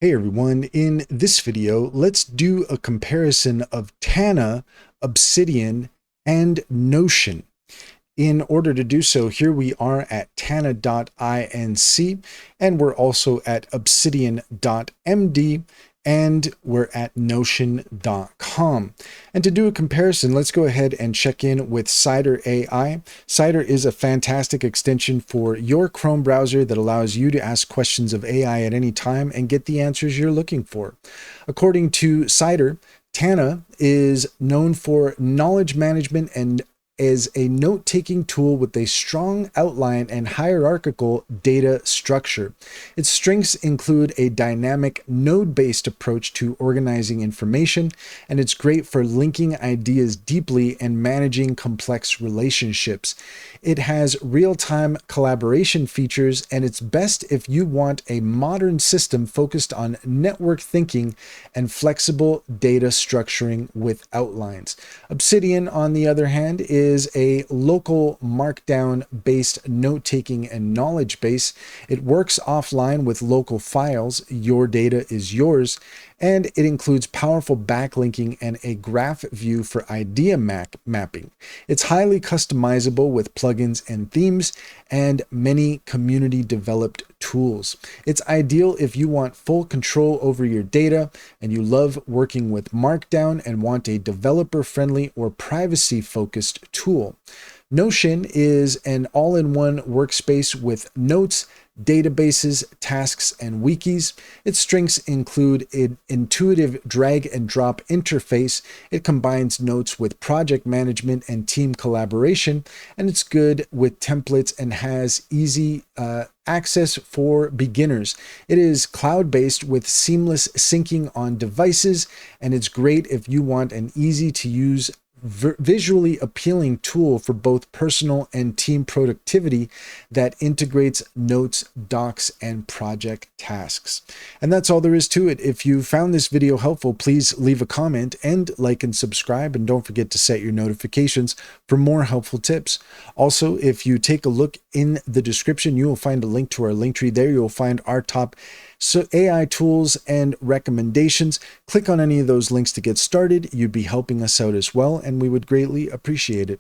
Hey everyone, in this video, let's do a comparison of Tana, Obsidian, and Notion. In order to do so, here we are at tana.inc, and we're also at obsidian.md, and we're at notion.com. And to do a comparison, let's go ahead and check in with Cider AI. Cider is a fantastic extension for your Chrome browser that allows you to ask questions of AI at any time and get the answers you're looking for. According to Cider, Tana is known for knowledge management and is a note-taking tool with a strong outline and hierarchical data structure. Its strengths include a dynamic node-based approach to organizing information, and it's great for linking ideas deeply and managing complex relationships. It has real-time collaboration features, and it's best if you want a modern system focused on network thinking and flexible data structuring with outlines. Obsidian, on the other hand, is a local markdown-based note-taking and knowledge base. It works offline with local files. Your data is yours. And it includes powerful backlinking and a graph view for idea mapping. It's highly customizable with plugins and themes and many community developed tools. It's ideal if you want full control over your data and you love working with Markdown and want a developer-friendly or privacy-focused tool. Notion is an all-in-one workspace with notes, databases, tasks, and wikis. Its strengths include an intuitive drag and drop interface. It combines notes with project management and team collaboration, and it's good with templates and has easy access for beginners. It is cloud-based with seamless syncing on devices, and it's great if you want an easy-to-use visually appealing tool for both personal and team productivity that integrates notes, docs, and project tasks. And that's all there is to it. If you found this video helpful, please leave a comment and like and subscribe, and don't forget to set your notifications for more helpful tips. Also, if you take a look in the description, you will find a link to our link tree. There you'll find our top AI tools and recommendations. Click on any of those links to get started. You'd be helping us out as well, and we would greatly appreciate it.